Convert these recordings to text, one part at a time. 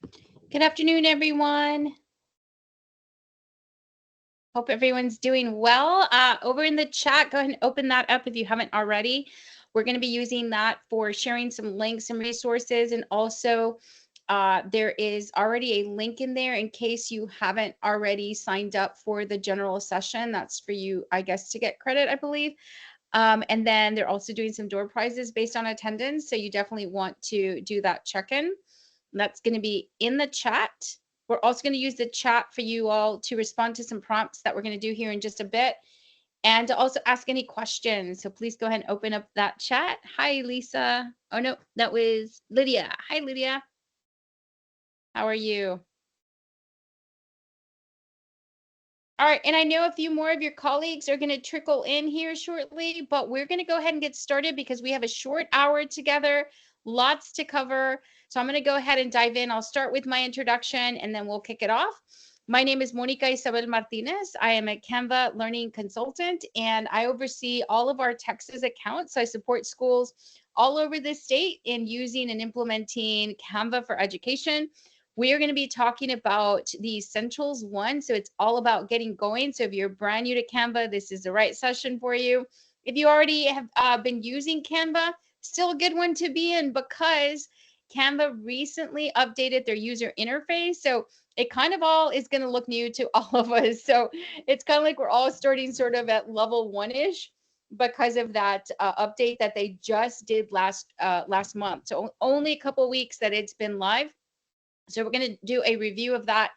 Good afternoon, everyone. Hope everyone's doing well. Over in the chat, go ahead and open that up if you haven't already. We're going to be using that for sharing some links and resources. And also, there is already a link in there in case you haven't already signed up for the general session. That's for you, I guess, to get credit, I believe. And then they're also doing some door prizes based on attendance. So you definitely want to do that check-in. That's going to be in the chat. We're also going to use the chat for you all to respond to some prompts that we're going to do here in just a bit and to also ask any questions. So please go ahead and open up that chat. Hi, Lisa. Oh, no, that was Lydia. Hi, Lydia. How are you? All right, and I know a few more of your colleagues are going to trickle in here shortly, but we're going to go ahead and get started because we have a short hour together, lots to cover. So I'm going to go ahead and dive in. I'll start with my introduction and then we'll kick it off. My name is Monica Isabel Martinez. I am a Canva learning consultant and I oversee all of our Texas accounts. I support schools all over the state in using and implementing Canva for education. We are going to be talking about the Essentials 1. So it's all about getting going. So if you're brand new to Canva, this is the right session for you. If you already have been using Canva, still a good one to be in because Canva recently updated their user interface. So it kind of all is going to look new to all of us. So it's kind of like we're all starting sort of at level 1-ish because of that update that they just did last month. So only a couple weeks that it's been live. So we're going to do a review of that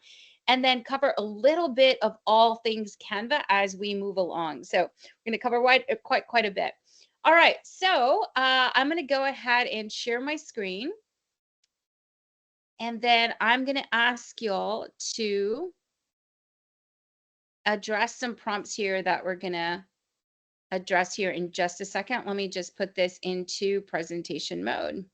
and then cover a little bit of all things Canva as we move along. So we're going to cover quite a bit. All right, so I'm going to go ahead and share my screen. And then I'm going to ask y'all to address some prompts here that we're going to address here in just a second. Let me just put this into presentation mode.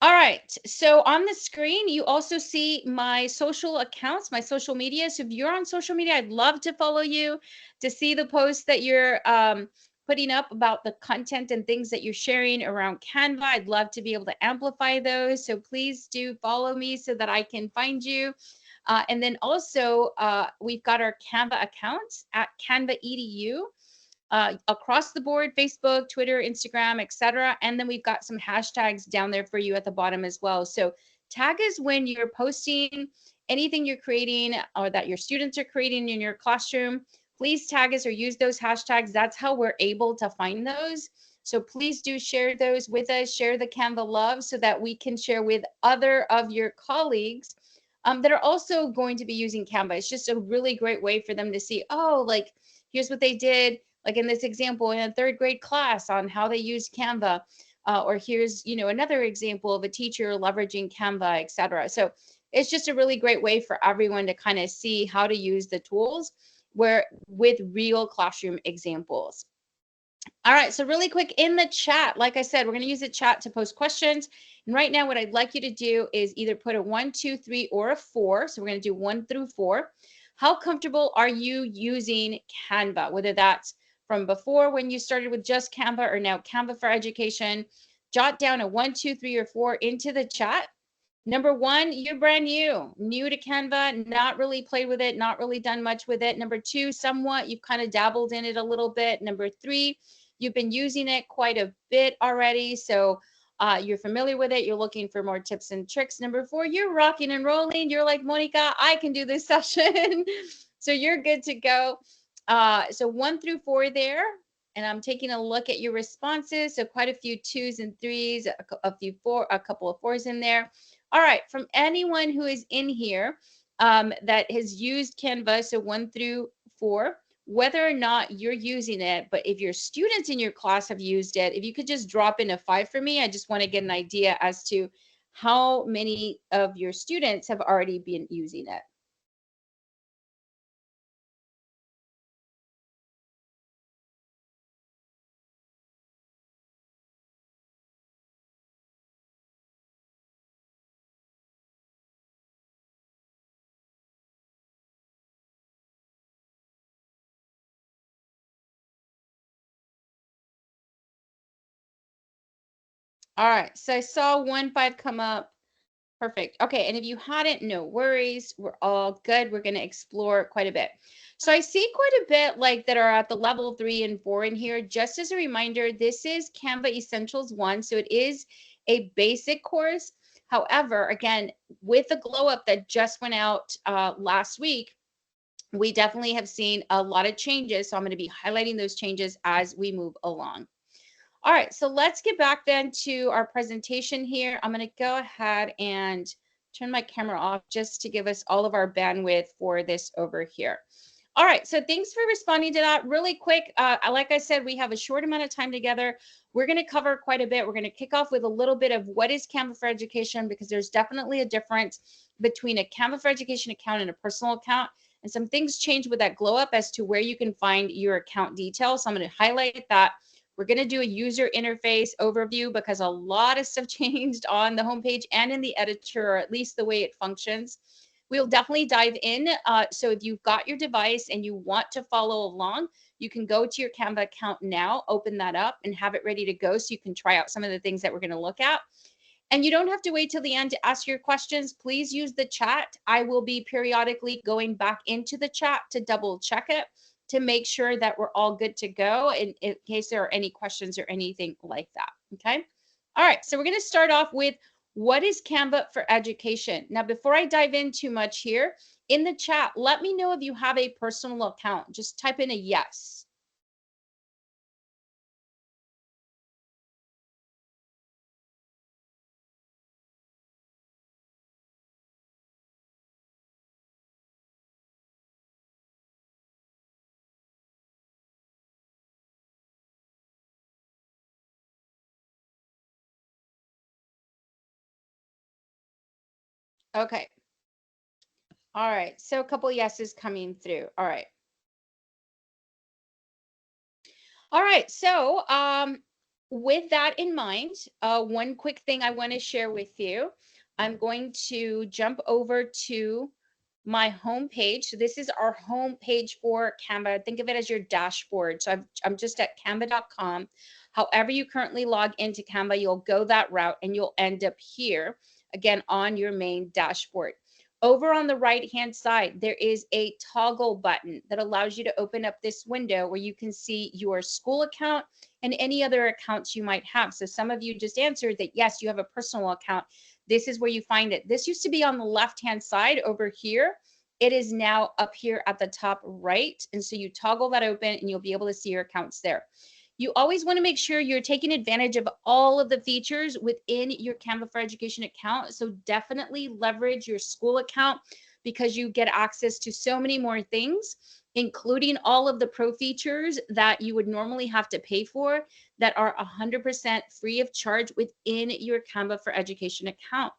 All right, so on the screen, you also see my social accounts, my social media. So if you're on social media, I'd love to follow you, to see the posts that you're putting up about the content and things that you're sharing around Canva. I'd love to be able to amplify those. So please do follow me so that I can find you. And then also, we've got our Canva accounts at Canva EDU. Across the board, Facebook, Twitter, Instagram, etc. And then we've got some hashtags down there for you at the bottom as well. So tag us when you're posting anything you're creating or that your students are creating in your classroom. Please tag us or use those hashtags. That's how we're able to find those. So please do share those with us, share the Canva love so that we can share with other of your colleagues that are also going to be using Canva. It's just a really great way for them to see, oh, like, here's what they did, like in this example in a third grade class on how they used Canva. Or here's, another example of a teacher leveraging Canva, etc. So it's just a really great way for everyone to kind of see how to use the tools with real classroom examples. All right, so really quick in the chat, like I said, we're going to use the chat to post questions. And right now, what I'd like you to do is either put a 1, 2, 3, or a 4. So we're going to do 1 through 4. How comfortable are you using Canva? Whether that's from before when you started with just Canva or now Canva for Education, jot down a 1, 2, 3, or 4 into the chat. Number 1, you're brand new to Canva, not really played with it, not really done much with it. Number 2, somewhat, you've kind of dabbled in it a little bit. Number 3, you've been using it quite a bit already, so you're familiar with it. You're looking for more tips and tricks. Number 4, you're rocking and rolling. You're like, Monica, I can do this session. So you're good to go. So 1 through 4 there. And I'm taking a look at your responses. So quite a few 2s and 3s, a couple of 4s in there. All right, from anyone who is in here that has used Canva, so 1 through 4, whether or not you're using it, but if your students in your class have used it, if you could just drop in a 5 for me, I just want to get an idea as to how many of your students have already been using it. All right, so I saw 1 5 come up. Perfect. Okay. And if you hadn't, no worries. We're all good. We're going to explore quite a bit. So I see quite a bit like that are at the level 3 and 4 in here. Just as a reminder, this is Canva Essentials 1. So it is a basic course. However, again, with the glow up that just went out last week, we definitely have seen a lot of changes. So I'm going to be highlighting those changes as we move along. All right, so let's get back then to our presentation here. I'm going to go ahead and turn my camera off just to give us all of our bandwidth for this over here. All right, so thanks for responding to that. Really quick, like I said, we have a short amount of time together. We're going to cover quite a bit. We're going to kick off with a little bit of what is Canva for Education, because there's definitely a difference between a Canva for Education account and a personal account. And some things change with that glow up as to where you can find your account details. So I'm going to highlight that. We're going to do a user interface overview because a lot of stuff changed on the homepage and in the editor, or at least the way it functions. We'll definitely dive in. So if you've got your device and you want to follow along, you can go to your Canva account now, open that up and have it ready to go so you can try out some of the things that we're going to look at. And you don't have to wait till the end to ask your questions. Please use the chat. I will be periodically going back into the chat to double check it to make sure that we're all good to go in case there are any questions or anything like that. Okay. All right. So we're going to start off with what is Canva for Education? Now, before I dive in too much here, in the chat, let me know if you have a personal account. Just type in a yes. Okay. All right. So a couple yeses coming through. All right. All right. So with that in mind, one quick thing I want to share with you. I'm going to jump over to my home page. So this is our home page for Canva. Think of it as your dashboard. So I'm just at canva.com. However you currently log into Canva, you'll go that route and you'll end up here, again, on your main dashboard. Over on the right-hand side, there is a toggle button that allows you to open up this window where you can see your school account and any other accounts you might have. So some of you just answered that, yes, you have a personal account. This is where you find it. This used to be on the left-hand side over here. It is now up here at the top right. And so you toggle that open and you'll be able to see your accounts there. You always want to make sure you're taking advantage of all of the features within your Canva for Education account. So definitely leverage your school account because you get access to so many more things, including all of the pro features that you would normally have to pay for that are 100% free of charge within your Canva for Education account.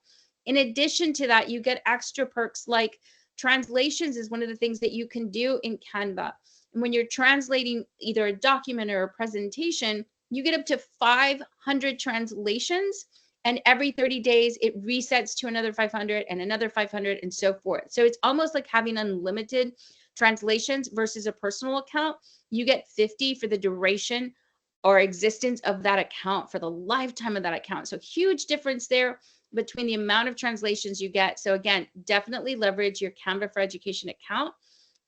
In addition to that, you get extra perks like translations is one of the things that you can do in Canva. And when you're translating either a document or a presentation, you get up to 500 translations. And every 30 days, it resets to another 500 and another 500 and so forth. So it's almost like having unlimited translations versus a personal account. You get 50 for the duration or existence of that account for the lifetime of that account. So huge difference there between the amount of translations you get. So again, definitely leverage your Canva for Education account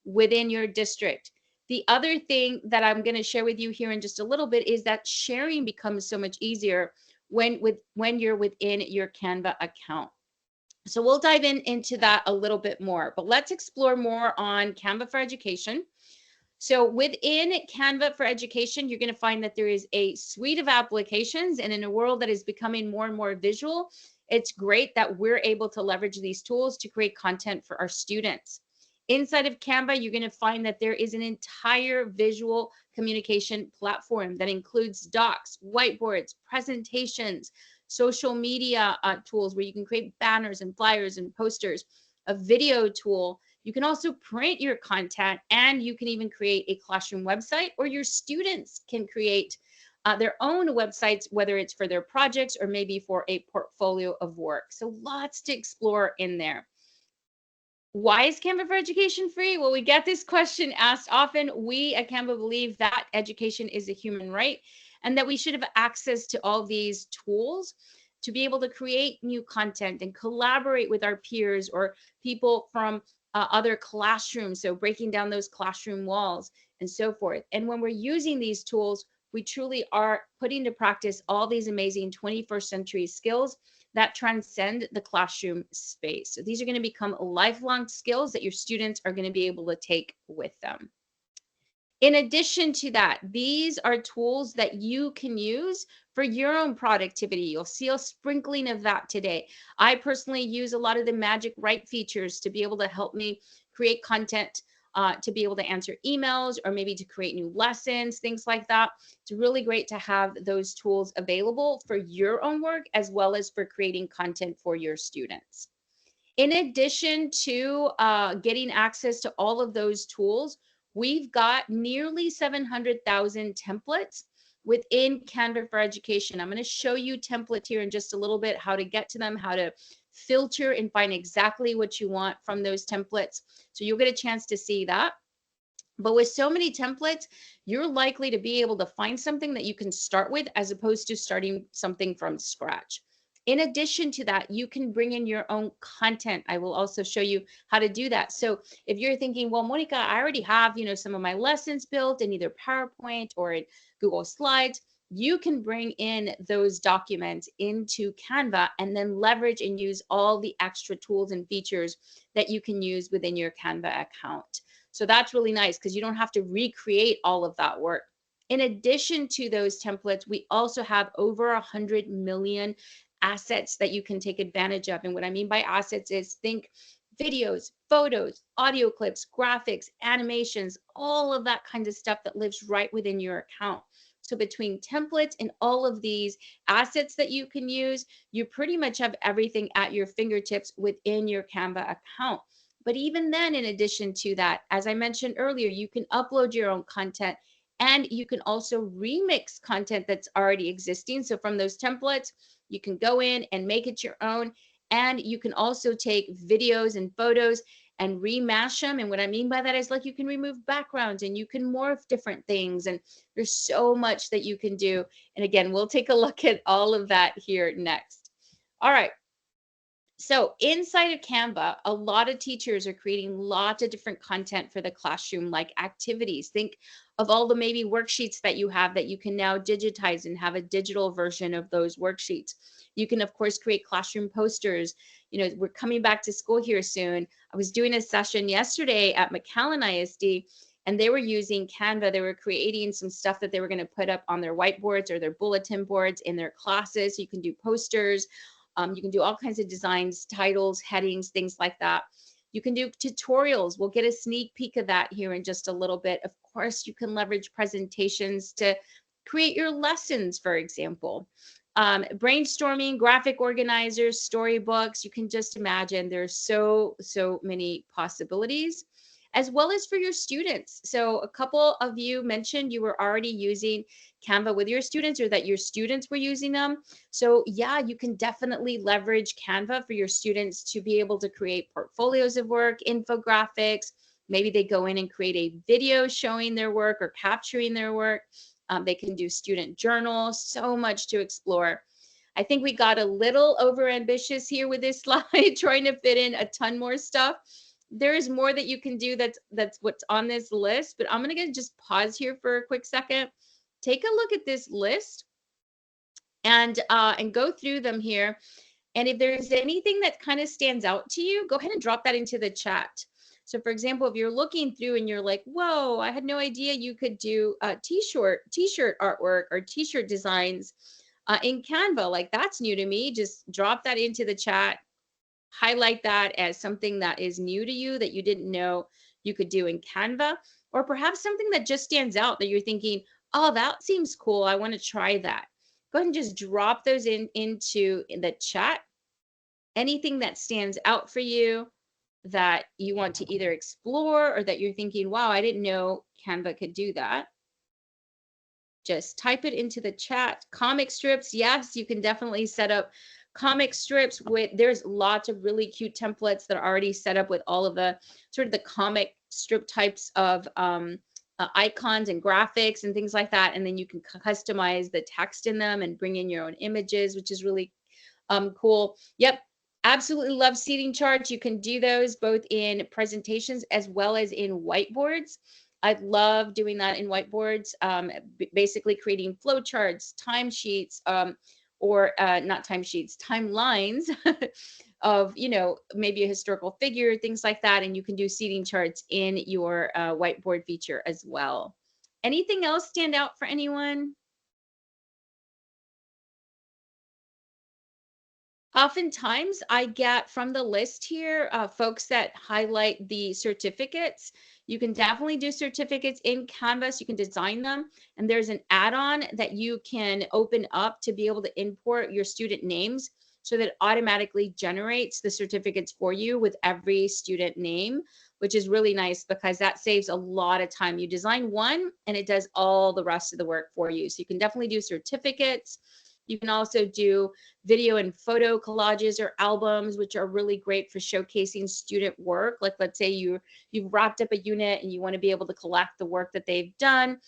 within your district. The other thing that I'm going to share with you here in just a little bit is that sharing becomes so much easier when you're within your Canva account. So we'll dive into that a little bit more, but let's explore more on Canva for Education. So within Canva for Education, you're going to find that there is a suite of applications, and in a world that is becoming more and more visual, it's great that we're able to leverage these tools to create content for our students. Inside of Canva, you're going to find that there is an entire visual communication platform that includes docs, whiteboards, presentations, social media tools where you can create banners and flyers and posters, a video tool. You can also print your content, and you can even create a classroom website, or your students can create their own websites, whether it's for their projects or maybe for a portfolio of work. So lots to explore in there. Why is Canva for Education free? Well, we get this question asked often. We at Canva believe that education is a human right and that we should have access to all these tools to be able to create new content and collaborate with our peers or people from other classrooms. So breaking down those classroom walls and so forth. And when we're using these tools, we truly are putting to practice all these amazing 21st century skills that transcend the classroom space. So these are going to become lifelong skills that your students are going to be able to take with them. In addition to that, these are tools that you can use for your own productivity. You'll see a sprinkling of that today. I personally use a lot of the magic write features to be able to help me create content, to be able to answer emails, or maybe to create new lessons, things like that. It's really great to have those tools available for your own work as well as for creating content for your students. In addition to getting access to all of those tools, we've got nearly 700,000 templates within Canva for Education. I'm going to show you templates here in just a little bit, how to get to them, how to filter and find exactly what you want from those templates. So you'll get a chance to see that. But with so many templates, you're likely to be able to find something that you can start with as opposed to starting something from scratch. In addition to that, you can bring in your own content. I will also show you how to do that. So if you're thinking, well, Monica, I already have, some of my lessons built in either PowerPoint or in Google Slides, you can bring in those documents into Canva and then leverage and use all the extra tools and features that you can use within your Canva account. So that's really nice because you don't have to recreate all of that work. In addition to those templates, we also have over 100 million assets that you can take advantage of. And what I mean by assets is think videos, photos, audio clips, graphics, animations, all of that kind of stuff that lives right within your account. So between templates and all of these assets that you can use, you pretty much have everything at your fingertips within your Canva account. But even then, in addition to that, as I mentioned earlier, you can upload your own content and you can also remix content that's already existing. So from those templates, you can go in and make it your own. And you can also take videos and photos and remash them. And what I mean by that is, like, you can remove backgrounds and you can morph different things. And there's so much that you can do. And again, we'll take a look at all of that here next. All right. So inside of Canva, a lot of teachers are creating lots of different content for the classroom, like activities. Think of all the maybe worksheets that you have that you can now digitize and have a digital version of those worksheets. You can, of course, create classroom posters. We're coming back to school here soon. I was doing a session yesterday at McAllen ISD, and they were using Canva. They were creating some stuff that they were going to put up on their whiteboards or their bulletin boards in their classes. You can do posters. You can do all kinds of designs, titles, headings, things like that. You can do tutorials. We'll get a sneak peek of that here in just a little bit. Of course, you can leverage presentations to create your lessons, for example. Brainstorming, graphic organizers, storybooks. You can just imagine there's so many possibilities, as well as for your students. So a couple of you mentioned you were already using Canva with your students, or that your students were using them. So yeah, you can definitely leverage Canva for your students to be able to create portfolios of work, infographics. Maybe they go in and create a video showing their work or capturing their work. They can do student journals, so much to explore. I think we got a little over ambitious here with this slide, trying to fit in a ton more stuff. There is more that you can do that's what's on this list, but I'm going to just pause here for a quick second. Take a look at this list and go through them here. And if there's anything that kind of stands out to you, go ahead and drop that into the chat. So for example, if you're looking through and you're like, whoa, I had no idea you could do t-shirt artwork or t-shirt designs in Canva, like that's new to me, just drop that into the chat. Highlight that as something that is new to you that you didn't know you could do in Canva, or perhaps something that just stands out that you're thinking, oh, that seems cool, I want to try that. Go ahead and just drop those into the chat. Anything that stands out for you that you want to either explore or that you're thinking, wow, I didn't know Canva could do that. Just type it into the chat. Comic strips, yes, you can definitely set up comic strips there's lots of really cute templates that are already set up with all of the sort of the comic strip types of icons and graphics and things like that. And then you can customize the text in them and bring in your own images, which is really Cool. Yep. Absolutely love seating charts. You can do those both in presentations as well as in whiteboards. I love doing that in whiteboards, basically creating flow charts, timesheets, or not timesheets, timelines of, maybe a historical figure, things like that. And you can do seating charts in your whiteboard feature as well. Anything else stand out for anyone? Oftentimes, I get from the list here folks that highlight the certificates. You can definitely do certificates in Canvas. You can design them. And there's an add-on that you can open up to be able to import your student names so that it automatically generates the certificates for you with every student name, which is really nice because that saves a lot of time. You design one and it does all the rest of the work for you. So you can definitely do certificates. You can also do video and photo collages or albums, which are really great for showcasing student work. Like, let's say you've wrapped up a unit and you want to be able to collect the work that they've done.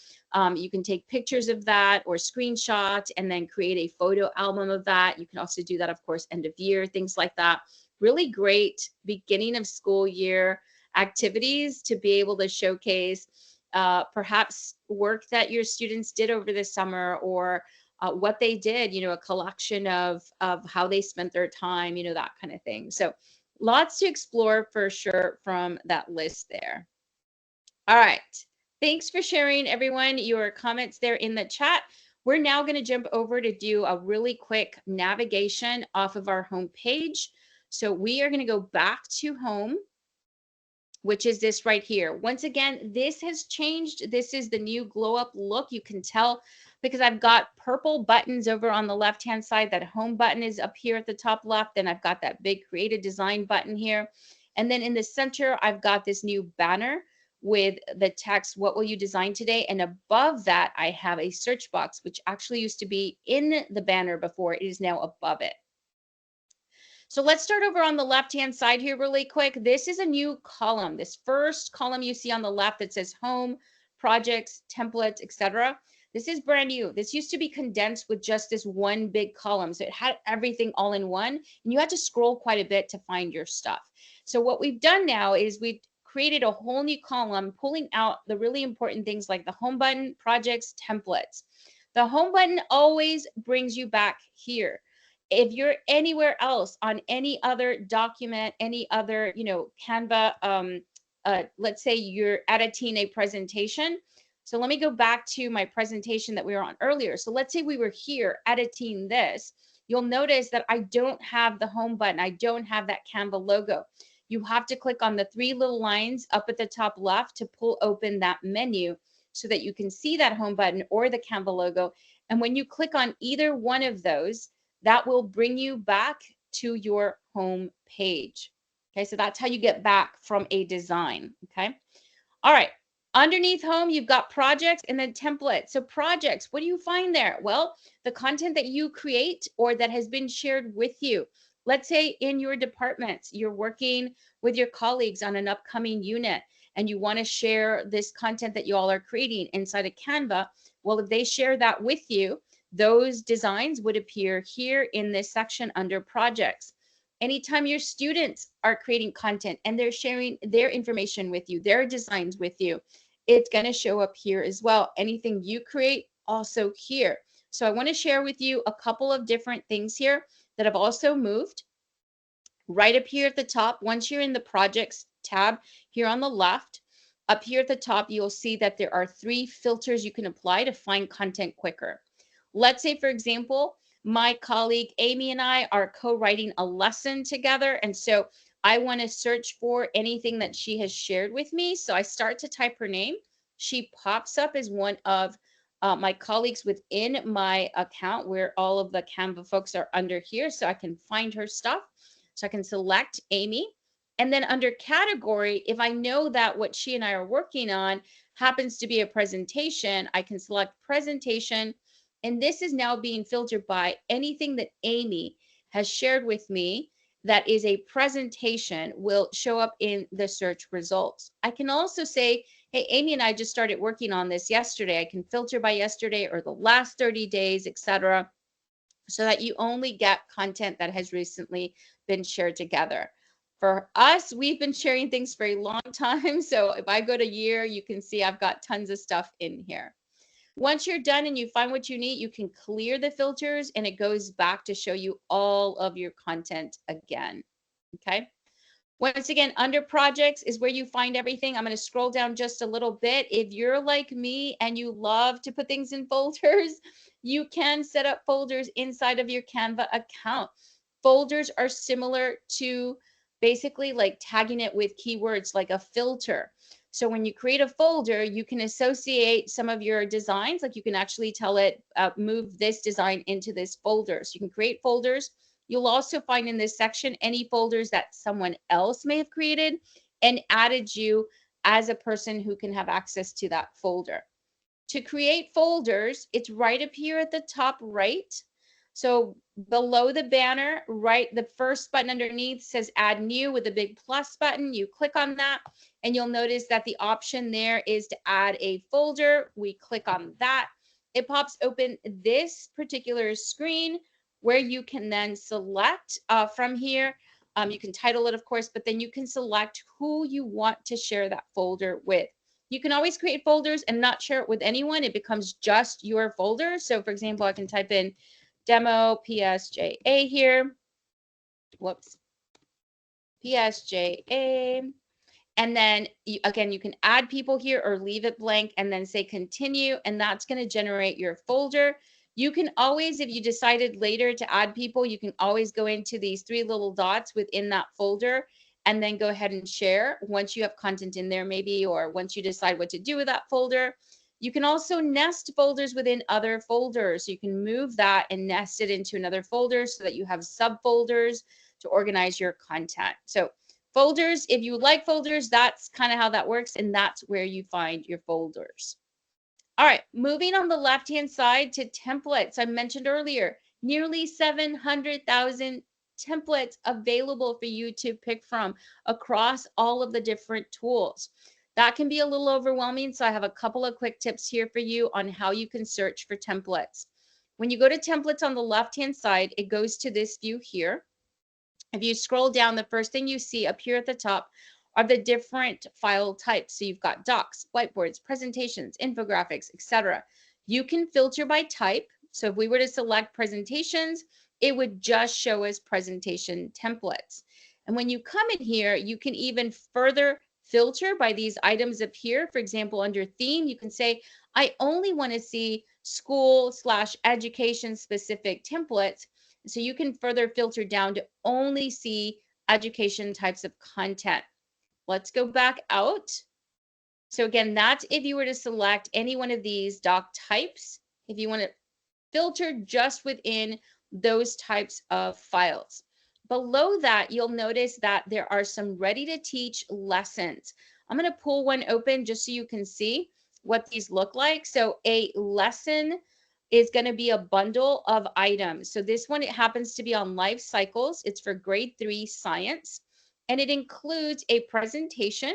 You can take pictures of that or screenshots and then create a photo album of that. You can also do that, of course, end of year, things like that. Really great beginning of school year activities to be able to showcase perhaps work that your students did over the summer, or what they did, a collection of how they spent their time, that kind of thing. So lots to explore for sure from that list there. All right. Thanks for sharing, everyone, your comments there in the chat. We're now going to jump over to do a really quick navigation off of our home page. So we are going to go back to home, which is this right here. Once again, this has changed. This is the new glow up look. You can tell because I've got purple buttons over on the left-hand side. That home button is up here at the top left. Then I've got that big create a design button here. And then in the center, I've got this new banner with the text, what will you design today? And above that, I have a search box, which actually used to be in the banner before. It is now above it. So let's start over on the left-hand side here really quick. This is a new column. This first column you see on the left that says home, projects, templates, etc. This is brand new. This used to be condensed with just this one big column. So it had everything all in one, and you had to scroll quite a bit to find your stuff. So what we've done now is we've created a whole new column, pulling out the really important things like the home button, projects, templates. The home button always brings you back here. If you're anywhere else on any other document, any other, Canva, let's say you're editing a presentation. So let me go back to my presentation that we were on earlier. So let's say we were here editing this. You'll notice that I don't have the home button. I don't have that Canva logo. You have to click on the three little lines up at the top left to pull open that menu so that you can see that home button or the Canva logo. And when you click on either one of those, that will bring you back to your home page. Okay, so that's how you get back from a design. Okay, all right. Underneath home, you've got projects and then templates. So projects, what do you find there? Well, the content that you create or that has been shared with you. Let's say in your departments, you're working with your colleagues on an upcoming unit and you want to share this content that you all are creating inside of Canva. Well, if they share that with you, those designs would appear here in this section under projects. Anytime your students are creating content and they're sharing their information with you, their designs with you, it's going to show up here as well. Anything you create, also here. So I want to share with you a couple of different things here that have also moved. Right up here at the top, once you're in the projects tab here on the left, up here at the top, you'll see that there are 3 filters you can apply to find content quicker. Let's say, for example, my colleague Amy and I are co-writing a lesson together. And so I want to search for anything that she has shared with me. So I start to type her name. She pops up as one of my colleagues within my account where all of the Canva folks are under here. So I can find her stuff. So I can select Amy. And then under category, if I know that what she and I are working on happens to be a presentation, I can select presentation. And this is now being filtered by anything that Amy has shared with me that is a presentation will show up in the search results. I can also say, hey, Amy and I just started working on this yesterday. I can filter by yesterday or the last 30 days, etc. so that you only get content that has recently been shared together. For us, we've been sharing things for a long time. So if I go to year, you can see I've got tons of stuff in here. Once you're done and you find what you need, you can clear the filters and it goes back to show you all of your content again. Okay. Once again, under projects is where you find everything. I'm going to scroll down just a little bit. If you're like me and you love to put things in folders, you can set up folders inside of your Canva account. Folders are similar to basically like tagging it with keywords like a filter. So when you create a folder, you can associate some of your designs, like you can actually tell it, move this design into this folder. So you can create folders. You'll also find in this section any folders that someone else may have created and added you as a person who can have access to that folder. To create folders, it's right up here at the top right. So below the banner, right, the first button underneath says add new with a big plus button. You click on that and you'll notice that the option there is to add a folder. We click on that. It pops open this particular screen where you can then select from here. You can title it, of course, but then you can select who you want to share that folder with. You can always create folders and not share it with anyone. It becomes just your folder. So for example, I can type in demo PSJA here. Whoops. PSJA. And then again, you can add people here or leave it blank and then say continue. And that's going to generate your folder. You can always, if you decided later to add people, you can always go into these three little dots within that folder and then go ahead and share once you have content in there maybe, or once you decide what to do with that folder. You can also nest folders within other folders. So you can move that and nest it into another folder so that you have subfolders to organize your content. So folders, if you like folders, that's kind of how that works. And that's where you find your folders. All right, moving on the left-hand side to templates. I mentioned earlier, nearly 700,000 templates available for you to pick from across all of the different tools. That can be a little overwhelming, so I have a couple of quick tips here for you on how you can search for templates. When you go to templates on the left-hand side, it goes to this view here. If you scroll down, the first thing you see up here at the top are the different file types. So you've got docs, whiteboards, presentations, infographics, etc. You can filter by type. So if we were to select presentations, it would just show us presentation templates. And when you come in here, you can even further filter by these items up here. For example, under theme, you can say, I only want to see school/education specific templates. So you can further filter down to only see education types of content. Let's go back out. So again, that's if you were to select any one of these doc types, if you want to filter just within those types of files. Below that, you'll notice that there are some ready to teach lessons. I'm going to pull one open just so you can see what these look like. So a lesson is going to be a bundle of items. So this one, it happens to be on life cycles. It's for grade 3 science, and it includes a presentation,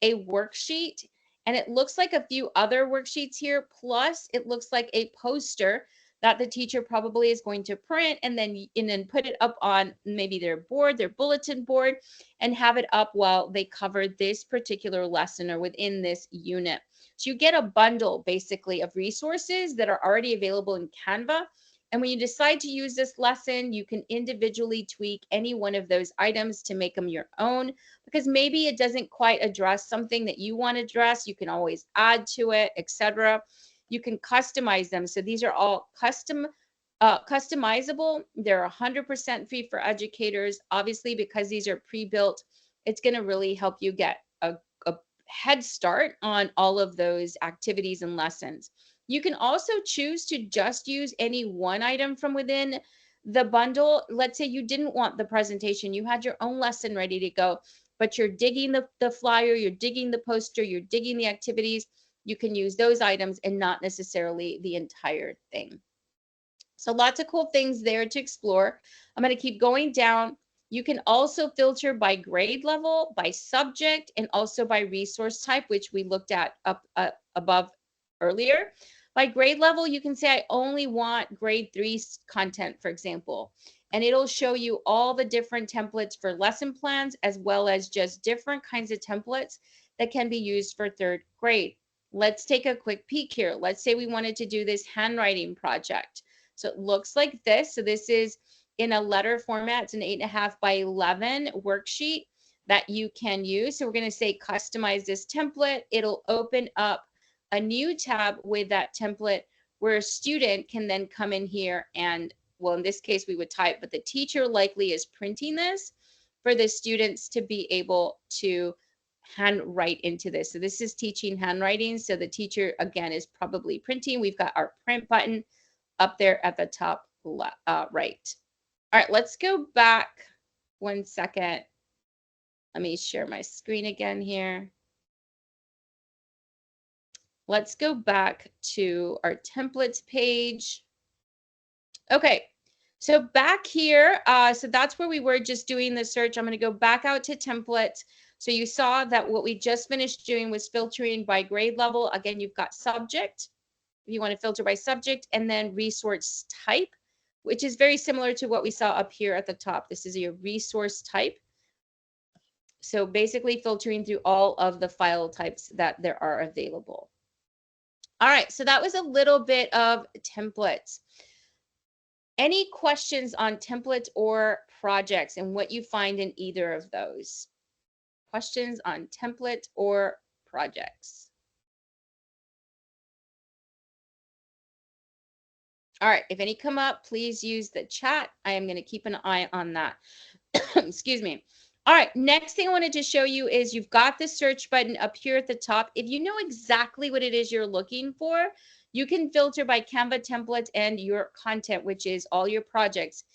a worksheet, and it looks like a few other worksheets here. Plus, it looks like a poster that the teacher probably is going to print and then put it up on maybe their board, their bulletin board, and have it up while they cover this particular lesson or within this unit. So you get a bundle basically of resources that are already available in Canva. And when you decide to use this lesson, you can individually tweak any one of those items to make them your own, because maybe it doesn't quite address something that you want to address. You can always add to it, etc. You can customize them. So these are all customizable. They're 100% free for educators. Obviously, because these are pre-built, it's going to really help you get a head start on all of those activities and lessons. You can also choose to just use any one item from within the bundle. Let's say you didn't want the presentation, you had your own lesson ready to go, but you're digging the flyer, you're digging the poster, you're digging the activities. You can use those items and not necessarily the entire thing. So lots of cool things there to explore. I'm going to keep going down. You can also filter by grade level, by subject, and also by resource type, which we looked at up above earlier. By grade level, you can say I only want grade 3 content, for example, and it'll show you all the different templates for lesson plans, as well as just different kinds of templates that can be used for 3rd grade. Let's take a quick peek here. Let's say we wanted to do this handwriting project. So it looks like this. So this is in a letter format. It's an 8.5 by 11 worksheet that you can use. So we're going to say customize this template. It'll open up a new tab with that template where a student can then come in here and, well, in this case, we would type, but the teacher likely is printing this for the students to be able to handwrite into this. So this is teaching handwriting. So the teacher, again, is probably printing. We've got our print button up there at the top right. All right, let's go back 1 second. Let me share my screen again here. Let's go back to our templates page. Okay, so back here, so that's where we were just doing the search. I'm going to go back out to templates. So you saw that what we just finished doing was filtering by grade level. Again, you've got subject, if you want to filter by subject, and then resource type, which is very similar to what we saw up here at the top. This is your resource type. So basically filtering through all of the file types that there are available. All right, so that was a little bit of templates. Any questions on templates or projects and what you find in either of those? Questions on template or projects? All right, if any come up, please use the chat. I am going to keep an eye on that. Excuse me. All right, next thing I wanted to show you is you've got the search button up here at the top. If you know exactly what it is you're looking for, you can filter by Canva templates and your content, which is all your projects,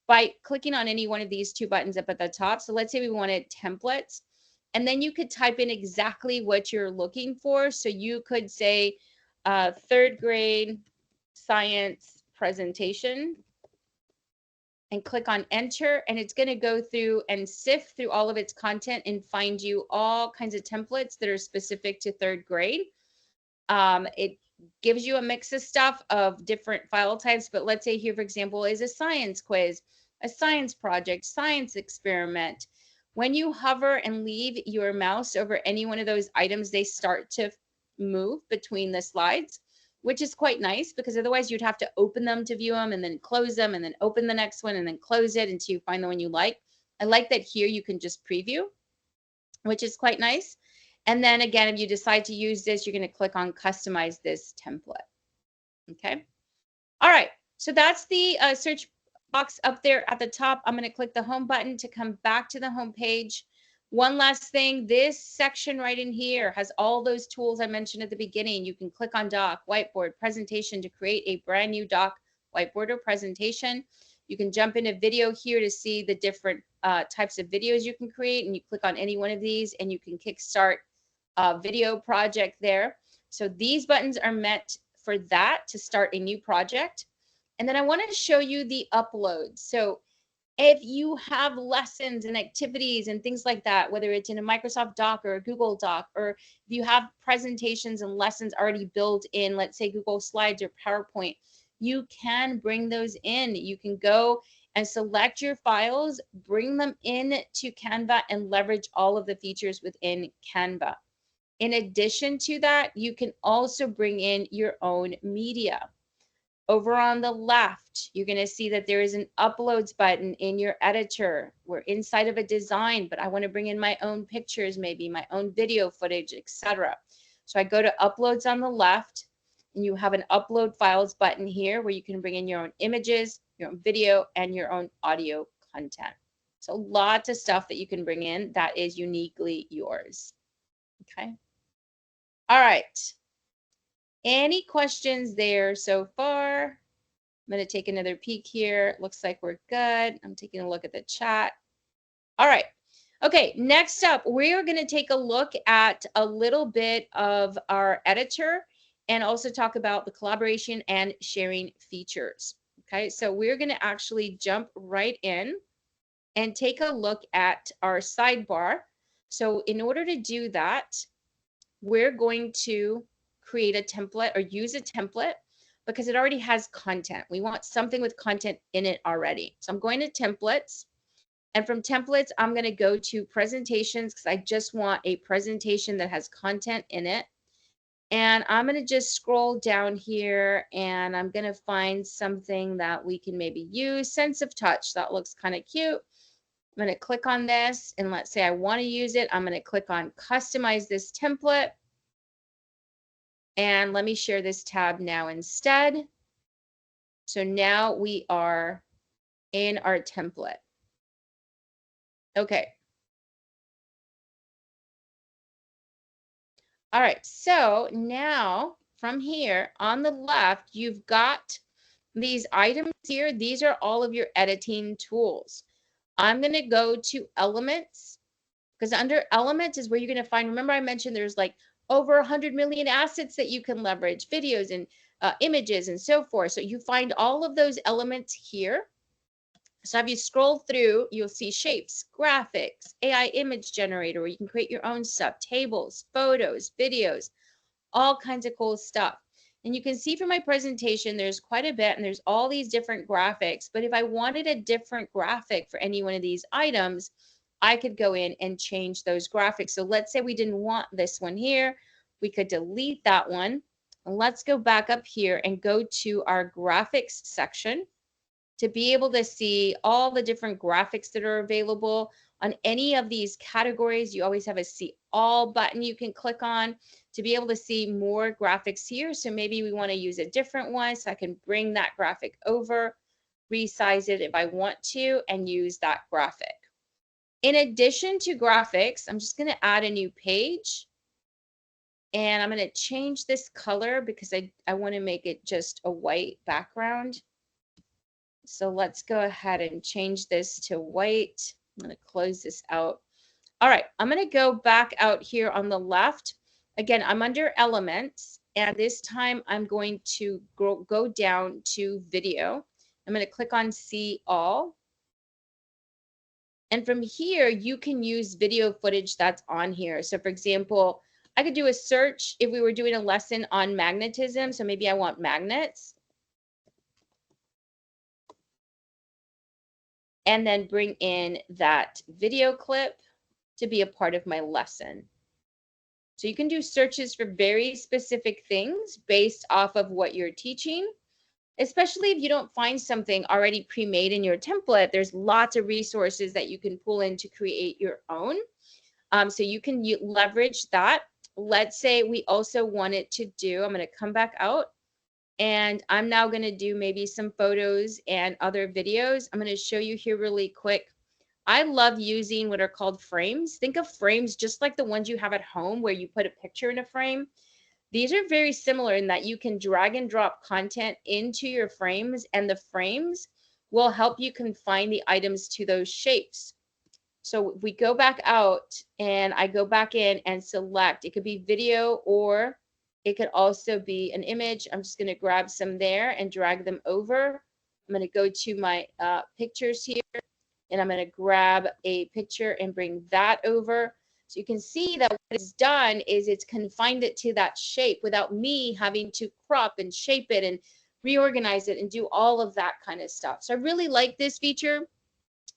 by clicking on any one of these 2 buttons up at the top. So let's say we wanted templates, and then you could type in exactly what you're looking for. So you could say 3rd grade science presentation, and click on enter, and it's going to go through and sift through all of its content and find you all kinds of templates that are specific to 3rd grade. It gives you a mix of stuff of different file types, but let's say here, for example, is a science quiz, a science project, science experiment. When you hover and leave your mouse over any one of those items, they start to move between the slides, which is quite nice because otherwise you'd have to open them to view them and then close them and then open the next one and then close it until you find the one you like. I like that here you can just preview, which is quite nice. And then again, if you decide to use this, you're going to click on customize this template. Okay. All right. So that's the search box up there at the top. I'm going to click the home button to come back to the home page. One last thing, this section right in here has all those tools I mentioned at the beginning. You can click on doc, whiteboard, presentation to create a brand new doc, whiteboard, or presentation. You can jump into video here to see the different types of videos you can create, and you click on any one of these and you can kickstart a video project there. So these buttons are meant for that, to start a new project. And then I want to show you the uploads. So if you have lessons and activities and things like that, whether it's in a Microsoft Doc or a Google Doc, or if you have presentations and lessons already built in, let's say Google Slides or PowerPoint, you can bring those in. You can go and select your files, bring them in to Canva, and leverage all of the features within Canva. In addition to that, you can also bring in your own media. Over on the left, you're going to see that there is an uploads button in your editor. We're inside of a design, but I want to bring in my own pictures, maybe my own video footage, etc. So I go to uploads on the left, and you have an upload files button here where you can bring in your own images, your own video, and your own audio content. So lots of stuff that you can bring in that is uniquely yours. Okay. All right. Any questions there so far? I'm going to take another peek here. Looks like we're good. I'm taking a look at the chat. All right. Okay, next up, we're going to take a look at a little bit of our editor and also talk about the collaboration and sharing features. Okay, so we're going to actually jump right in and take a look at our sidebar. So in order to do that, we're going to create a template or use a template because it already has content. We want something with content in it already. So I'm going to templates. And from templates, I'm going to go to presentations because I just want a presentation that has content in it. And I'm going to just scroll down here and I'm going to find something that we can maybe use. Sense of touch. That looks kind of cute. I'm going to click on this and let's say I want to use it. I'm going to click on customize this template. And let me share this tab now instead. So now we are in our template. Okay. All right. So now from here on the left, you've got these items here. These are all of your editing tools. I'm going to go to elements because under elements is where you're going to find, remember I mentioned there's like over 100 million assets that you can leverage, videos and images and so forth. So you find all of those elements here. So if you scroll through, you'll see shapes, graphics, AI image generator, where you can create your own stuff, tables, photos, videos, all kinds of cool stuff. And you can see from my presentation, there's quite a bit and there's all these different graphics. But if I wanted a different graphic for any one of these items, I could go in and change those graphics. So let's say we didn't want this one here. We could delete that one. And let's go back up here and go to our graphics section to be able to see all the different graphics that are available on any of these categories. You always have a see all button you can click on to be able to see more graphics here. So maybe we want to use a different one. So I can bring that graphic over, resize it if I want to, and use that graphic. In addition to graphics, I'm just going to add a new page. And I'm going to change this color because I want to make it just a white background. So let's go ahead and change this to white. I'm going to close this out. All right, I'm going to go back out here on the left. Again, I'm under elements, and this time I'm going to go down to video. I'm going to click on see all. And from here, you can use video footage that's on here. So for example, I could do a search if we were doing a lesson on magnetism. So maybe I want magnets. And then bring in that video clip to be a part of my lesson. So you can do searches for very specific things based off of what you're teaching, especially if you don't find something already pre-made in your template. There's lots of resources that you can pull in to create your own. So you can leverage that. Let's say we also wanted to do, I'm going to come back out. And I'm now going to do maybe some photos and other videos. I'm going to show you here really quick. I love using what are called frames. Think of frames just like the ones you have at home where you put a picture in a frame. These are very similar in that you can drag and drop content into your frames, and the frames will help you confine the items to those shapes. So if we go back out and I go back in and select, it could be video or it could also be an image. I'm just going to grab some there and drag them over. I'm going to go to my pictures here, and I'm going to grab a picture and bring that over. So you can see that what it's done is it's confined it to that shape without me having to crop and shape it and reorganize it and do all of that kind of stuff. So I really like this feature.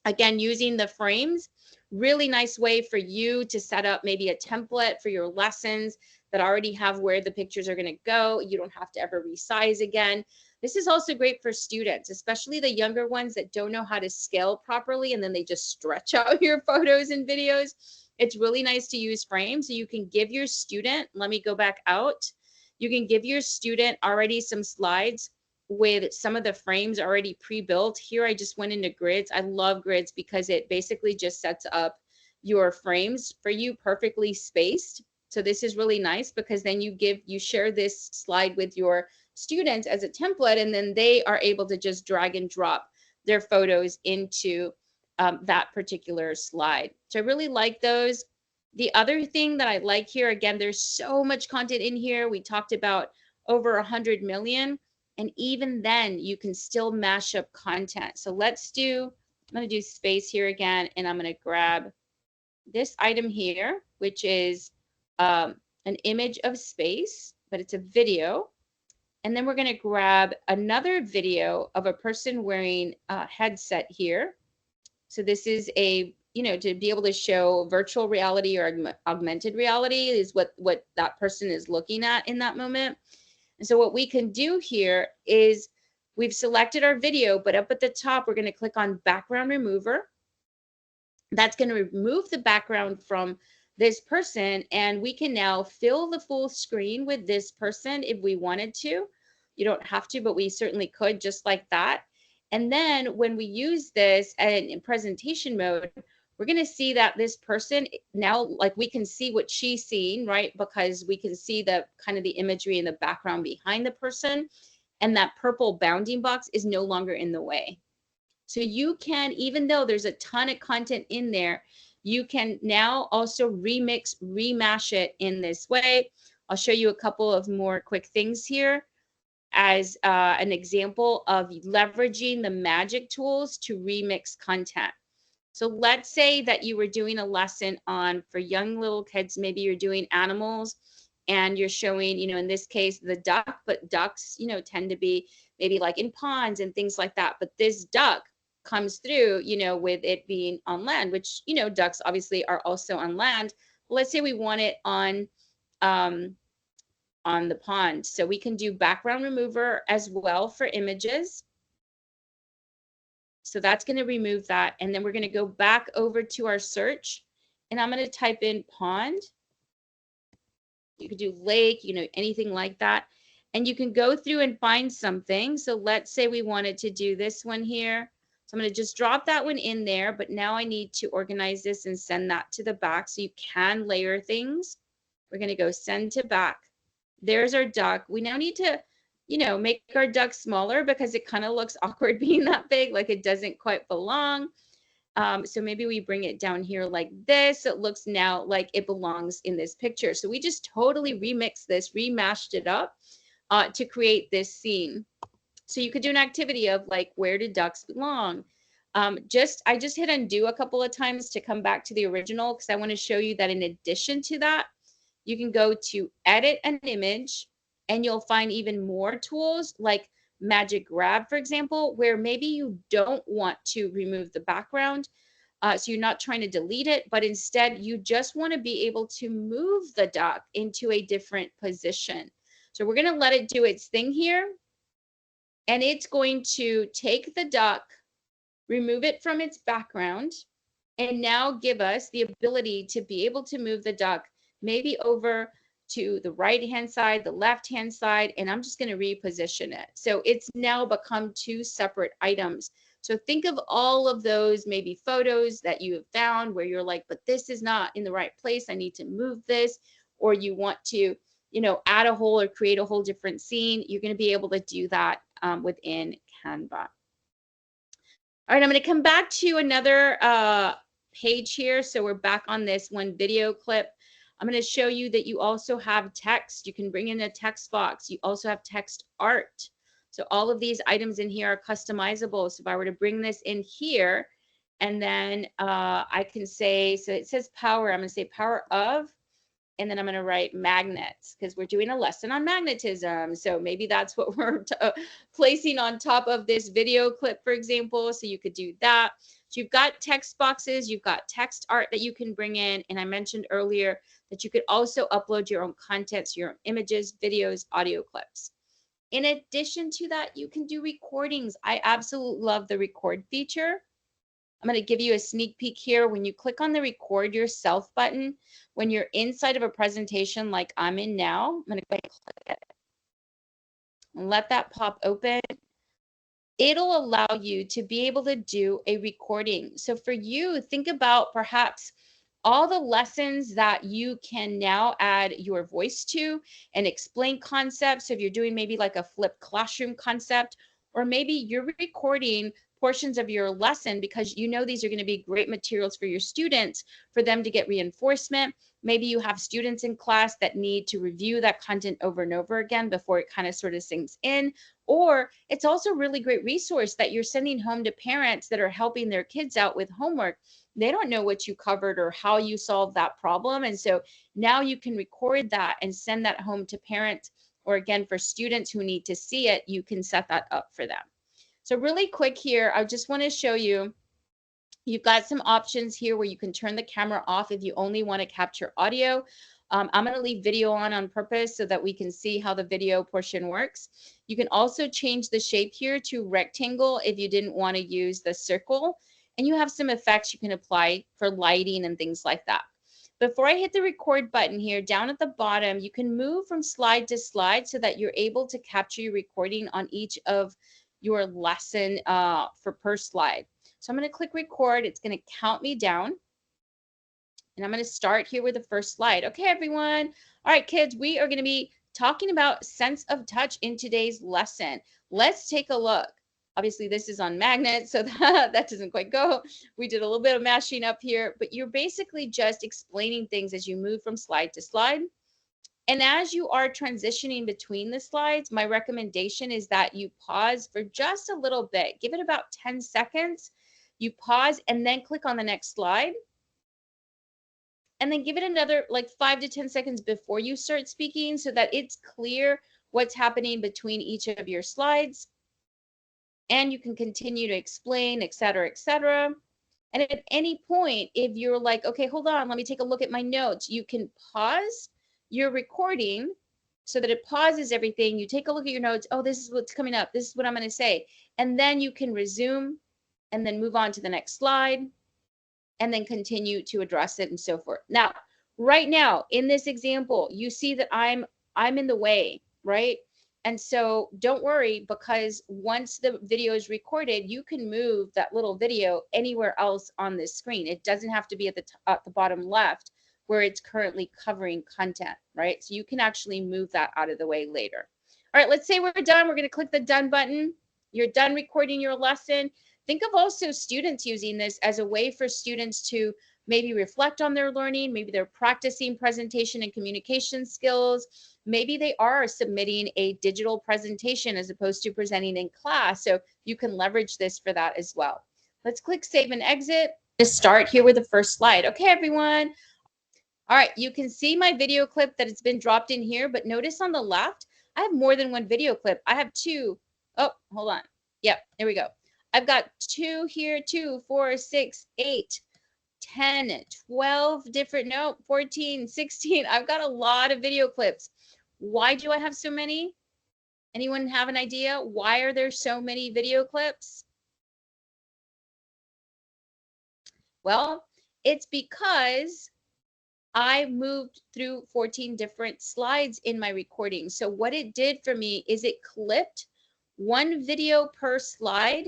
Again, using the frames, really nice way for you to set up maybe a template for your lessons that already have where the pictures are going to go. You don't have to ever resize again. This is also great for students, especially the younger ones that don't know how to scale properly and then they just stretch out your photos and videos. It's really nice to use frames so you can give your student, let me go back out, you can give your student already some slides with some of the frames already pre-built. Here I just went into grids. I love grids because it basically just sets up your frames for you perfectly spaced. So this is really nice because then you share this slide with your students as a template, and then they are able to just drag and drop their photos into that particular slide. So I really like those. The other thing that I like here, again, there's so much content in here. We talked about over 100 million. And even then, you can still mash up content. So let's do, I'm going to do space here again, and I'm going to grab this item here, which is an image of space. but it's a video. And then we're going to grab another video of a person wearing a headset here. So this is a, to be able to show virtual reality or augmented reality is what that person is looking at in that moment. And so what we can do here is we've selected our video, but up at the top, we're going to click on background remover. That's going to remove the background from this person, and we can now fill the full screen with this person if we wanted to. You don't have to, but we certainly could, just like that. And then when we use this in presentation mode, we're going to see that this person now, like, we can see what she's seeing, right? Because we can see the kind of the imagery in the background behind the person, and that purple bounding box is no longer in the way. So you can, even though there's a ton of content in there, you can now also remix, remash it in this way. I'll show you a couple of more quick things here as an example of leveraging the magic tools to remix content. So let's say that you were doing a lesson on, for young little kids, maybe you're doing animals and you're showing, in this case, the duck, but ducks, tend to be maybe like in ponds and things like that. But this duck comes through, with it being on land, which, ducks obviously are also on land. Let's say we want it on the pond. So we can do background remover as well for images. So that's going to remove that. And then we're going to go back over to our search, and I'm going to type in pond. You could do lake, anything like that. And you can go through and find something. So let's say we wanted to do this one here. So I'm going to just drop that one in there, but now I need to organize this and send that to the back so you can layer things. We're going to go send to back. There's our duck. We now need to, make our duck smaller because it kind of looks awkward being that big, like it doesn't quite belong. So maybe we bring it down here like this. So it looks now like it belongs in this picture. So we just totally remixed this, remashed it up to create this scene. So you could do an activity of like, where do ducks belong? I just hit undo a couple of times to come back to the original because I want to show you that in addition to that, you can go to edit an image and you'll find even more tools like magic grab, for example, where maybe you don't want to remove the background. So you're not trying to delete it, but instead you just want to be able to move the duck into a different position. So we're going to let it do its thing here. And it's going to take the duck, remove it from its background, and now give us the ability to be able to move the duck maybe over to the right-hand side, the left-hand side, and I'm just going to reposition it. So it's now become two separate items. So think of all of those maybe photos that you have found where you're like, but this is not in the right place. I need to move this, or you want to, add a whole or create a whole different scene. You're going to be able to do that within Canva. All right, I'm going to come back to another page here. So we're back on this one video clip. I'm going to show you that you also have text. You can bring in a text box. You also have text art. So all of these items in here are customizable. So if I were to bring this in here, and then I can say, so it says power, I'm going to say power of, and then I'm going to write magnets because we're doing a lesson on magnetism. So maybe that's what we're placing on top of this video clip, for example. So you could do that. So you've got text boxes, you've got text art that you can bring in. And I mentioned earlier that you could also upload your own content, so your own images, videos, audio clips. In addition to that, you can do recordings. I absolutely love the record feature. I'm going to give you a sneak peek here. When you click on the record yourself button, when you're inside of a presentation like I'm in now, I'm going to go ahead and click it and let that pop open. It'll allow you to be able to do a recording. So for you, think about perhaps all the lessons that you can now add your voice to and explain concepts. So if you're doing maybe like a flipped classroom concept, or maybe you're recording portions of your lesson because you know these are going to be great materials for your students, for them to get reinforcement. Maybe you have students in class that need to review that content over and over again before it kind of sort of sinks in. Or it's also a really great resource that you're sending home to parents that are helping their kids out with homework. They don't know what you covered or how you solved that problem. And so now you can record that and send that home to parents, or again, for students who need to see it, you can set that up for them. So really quick here, I just want to show you, you've got some options here where you can turn the camera off if you only want to capture audio. I'm going to leave video on purpose so that we can see how the video portion works. You can also change the shape here to rectangle if you didn't want to use the circle. And you have some effects you can apply for lighting and things like that. Before I hit the record button here, down at the bottom, you can move from slide to slide so that you're able to capture your recording on each of your lesson for per slide. So I'm going to click record. It's going to count me down. And I'm going to start here with the first slide. Okay, everyone. All right, kids, we are going to be talking about sense of touch in today's lesson. Let's take a look. Obviously, this is on magnets, so that doesn't quite go. We did a little bit of mashing up here, but you're basically just explaining things as you move from slide to slide. And as you are transitioning between the slides, my recommendation is that you pause for just a little bit. Give it about 10 seconds. You pause and then click on the next slide. And then give it another like 5 to 10 seconds before you start speaking so that it's clear what's happening between each of your slides. And you can continue to explain, et cetera, et cetera. And at any point, if you're like, okay, hold on, let me take a look at my notes, you can pause your recording so that it pauses everything. You take a look at your notes. Oh, this is what's coming up. This is what I'm going to say. And then you can resume and then move on to the next slide and then continue to address it and so forth. Now, right now in this example, you see that I'm in the way, right? And so don't worry, because once the video is recorded, you can move that little video anywhere else on this screen. It doesn't have to be at the bottom left where it's currently covering content, right? So you can actually move that out of the way later. All right, let's say we're done. We're going to click the done button. You're done recording your lesson. Think of also students using this as a way for students to maybe reflect on their learning. Maybe they're practicing presentation and communication skills. Maybe they are submitting a digital presentation as opposed to presenting in class. So you can leverage this for that as well. Let's click save and exit. Just start here with the first slide. Okay, everyone. All right, you can see my video clip that it's been dropped in here, but notice on the left, I have more than one video clip. I have two. Oh, hold on. Yep, there we go. I've got 2 here, 2, 4, 6, 8, 10, 12 different, no, 14, 16. I've got a lot of video clips. Why do I have so many? Anyone have an idea? Why are there so many video clips? Well, it's because I moved through 14 different slides in my recording. So what it did for me is it clipped one video per slide,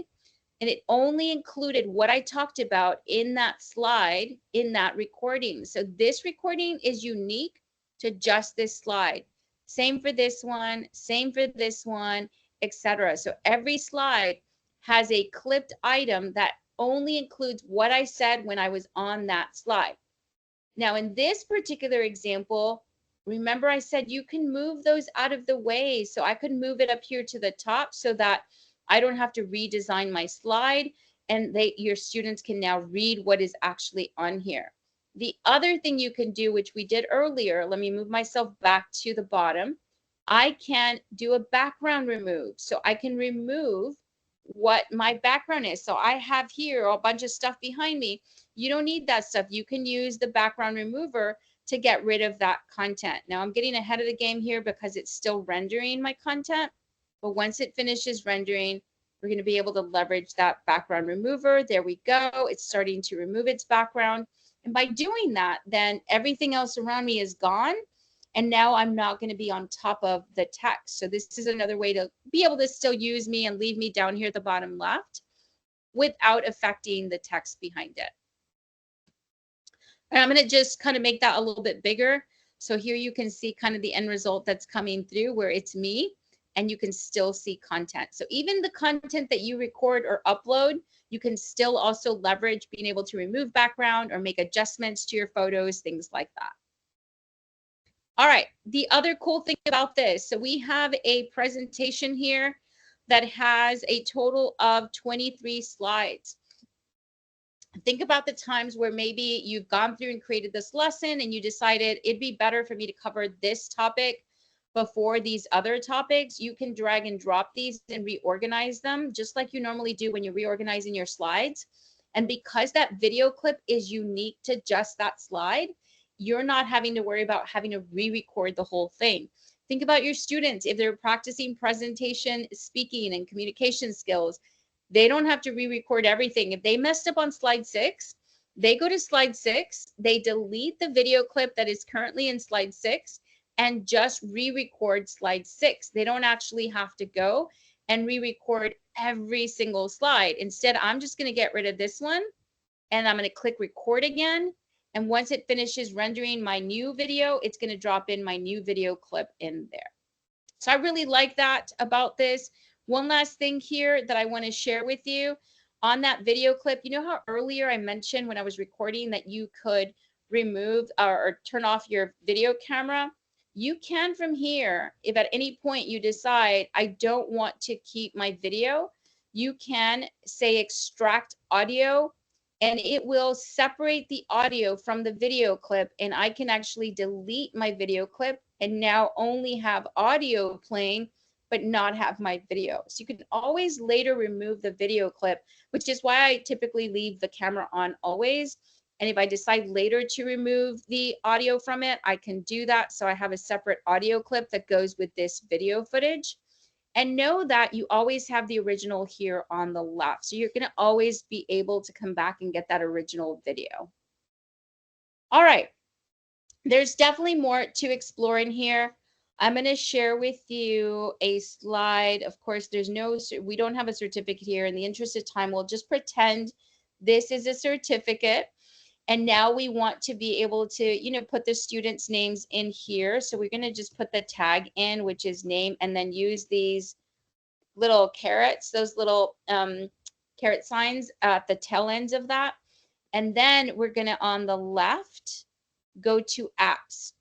and it only included what I talked about in that slide, in that recording. So this recording is unique to just this slide. Same for this one, same for this one, etc. So every slide has a clipped item that only includes what I said when I was on that slide. Now, in this particular example, remember I said you can move those out of the way. So I could move it up here to the top so that I don't have to redesign my slide, and your students can now read what is actually on here. The other thing you can do, which we did earlier, let me move myself back to the bottom. I can do a background remove. So I can remove what my background is. So I have here a bunch of stuff behind me. You don't need that stuff. You can use the background remover to get rid of that content. Now I'm getting ahead of the game here because it's still rendering my content. But once it finishes rendering, we're going to be able to leverage that background remover. There we go. It's starting to remove its background. And by doing that, then everything else around me is gone. And now I'm not going to be on top of the text. So this is another way to be able to still use me and leave me down here at the bottom left without affecting the text behind it. And I'm going to just kind of make that a little bit bigger. So here you can see kind of the end result that's coming through where it's me, and you can still see content. So even the content that you record or upload, you can still also leverage being able to remove background or make adjustments to your photos, things like that. All right, the other cool thing about this, so we have a presentation here that has a total of 23 slides. Think about the times where maybe you've gone through and created this lesson and you decided it'd be better for me to cover this topic before these other topics. You can drag and drop these and reorganize them just like you normally do when you're reorganizing your slides. And because that video clip is unique to just that slide, you're not having to worry about having to re-record the whole thing. Think about your students. If they're practicing presentation, speaking, and communication skills, they don't have to re-record everything. If they messed up on slide 6, they go to slide 6, they delete the video clip that is currently in slide 6 and just re-record slide 6. They don't actually have to go and re-record every single slide. Instead, I'm just going to get rid of this one and I'm going to click record again. And once it finishes rendering my new video, it's going to drop in my new video clip in there. So I really like that about this. One last thing here that I want to share with you on that video clip. You know how earlier I mentioned when I was recording that you could remove or turn off your video camera? You can from here, if at any point you decide I don't want to keep my video, you can say extract audio and it will separate the audio from the video clip, and I can actually delete my video clip and now only have audio playing but not have my video. So you can always later remove the video clip, which is why I typically leave the camera on always. And if I decide later to remove the audio from it, I can do that. So I have a separate audio clip that goes with this video footage. And know that you always have the original here on the left. So you're going to always be able to come back and get that original video. All right. There's definitely more to explore in here. I'm going to share with you a slide. Of course, we don't have a certificate here. In the interest of time, we'll just pretend this is a certificate. And now we want to be able to, put the students' names in here. So we're going to just put the tag in, which is name, and then use these little carrots, those little carrot signs at the tail ends of that. And then we're going to, on the left, go to apps.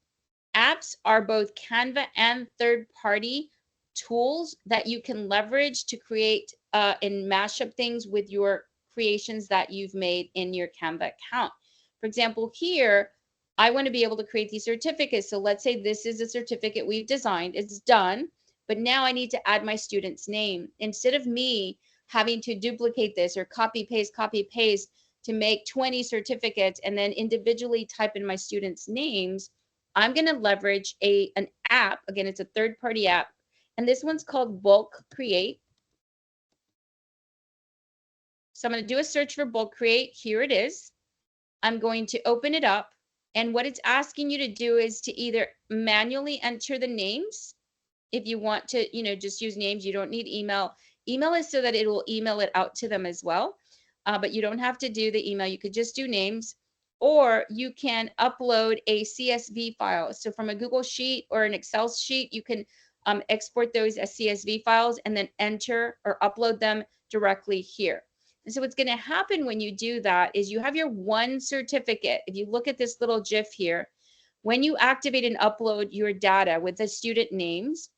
Apps are both Canva and third-party tools that you can leverage to create and mash up things with your creations that you've made in your Canva account. For example, here, I want to be able to create these certificates. So let's say this is a certificate we've designed. It's done, but now I need to add my student's name. Instead of me having to duplicate this or copy, paste, to make 20 certificates and then individually type in my students' names, I'm going to leverage an app. Again, it's a third-party app, and this one's called Bulk Create. So I'm going to do a search for Bulk Create. Here it is. I'm going to open it up, and what it's asking you to do is to either manually enter the names. If you want to, just use names, you don't need email. Email is so that it will email it out to them as well. But you don't have to do the email. You could just do names, or you can upload a CSV file. So from a Google Sheet or an Excel sheet, you can export those as CSV files and then enter or upload them directly here. And so what's going to happen when you do that is you have your one certificate. If you look at this little GIF here, when you activate and upload your data with the student names,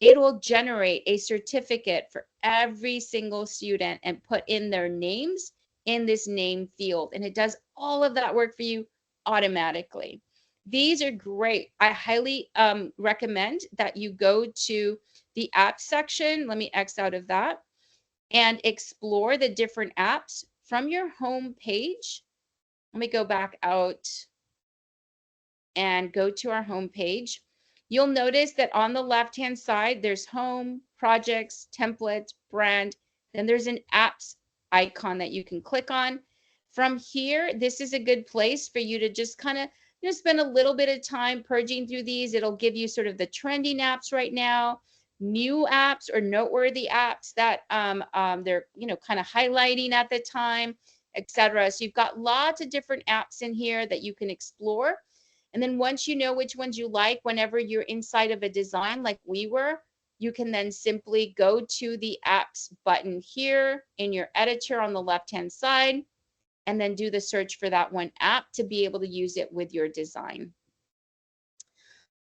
it will generate a certificate for every single student and put in their names in this name field. And it does all of that work for you automatically. These are great. I highly recommend that you go to the app section. Let me X out of that and explore the different apps from your home page. Let me go back out and go to our home page. You'll notice that on the left-hand side, there's home, projects, templates, brand. Then there's an apps icon that you can click on. From here, this is a good place for you to just kind of spend a little bit of time purging through these. It'll give you sort of the trending apps right now, new apps or noteworthy apps that they're kind of highlighting at the time, etc. So you've got lots of different apps in here that you can explore. And then once you know which ones you like, whenever you're inside of a design like we were, you can then simply go to the apps button here in your editor on the left-hand side, and then do the search for that one app to be able to use it with your design.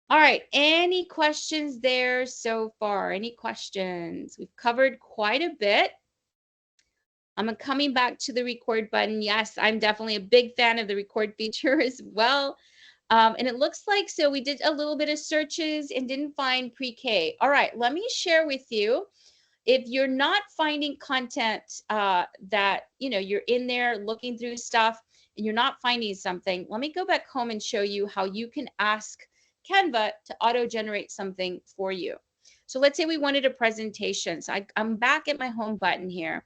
All right, any questions there so far? Any questions? We've covered quite a bit. I'm coming back to the record button. Yes, I'm definitely a big fan of the record feature as well. And it looks like, so we did a little bit of searches and didn't find pre-K. All right, let me share with you. If you're not finding content that, you're in there looking through stuff and you're not finding something, let me go back home and show you how you can ask Canva to auto-generate something for you. So let's say we wanted a presentation. So I'm back at my home button here.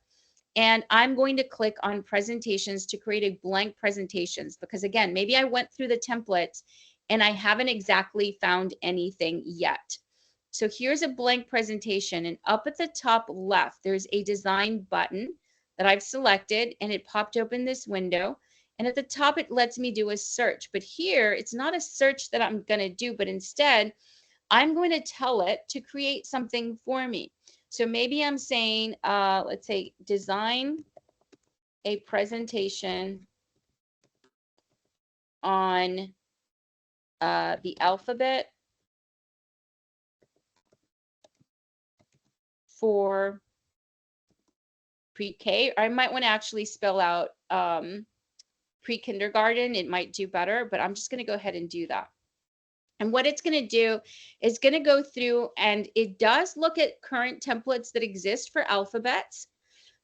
And I'm going to click on presentations to create a blank presentations, because again, maybe I went through the templates and I haven't exactly found anything yet. So here's a blank presentation, and up at the top left, there's a design button that I've selected, and it popped open this window. And at the top, it lets me do a search. But here, it's not a search that I'm going to do, but instead, I'm going to tell it to create something for me. So maybe I'm saying, let's say, design a presentation on the alphabet for pre-K. Or I might want to actually spell out pre-kindergarten. It might do better, but I'm just going to go ahead and do that. And what it's going to do is going to go through, and it does look at current templates that exist for alphabets.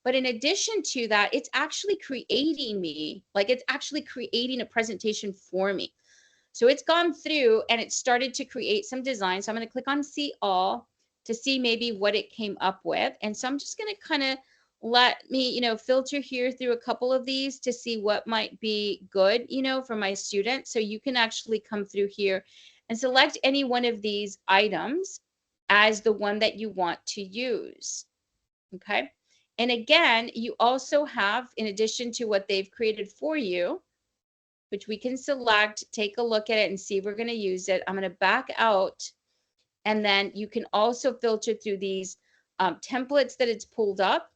But in addition to that, it's actually creating a presentation for me. So it's gone through and it started to create some design. So I'm going to click on see all to see maybe what it came up with. And so I'm just going to kind of let me, filter here through a couple of these to see what might be good, for my students. So you can actually come through here and select any one of these items as the one that you want to use. Okay. And again, you also have, in addition to what they've created for you, which we can select, take a look at it and see if we're going to use it. I'm going to back out. And then you can also filter through these templates that it's pulled up.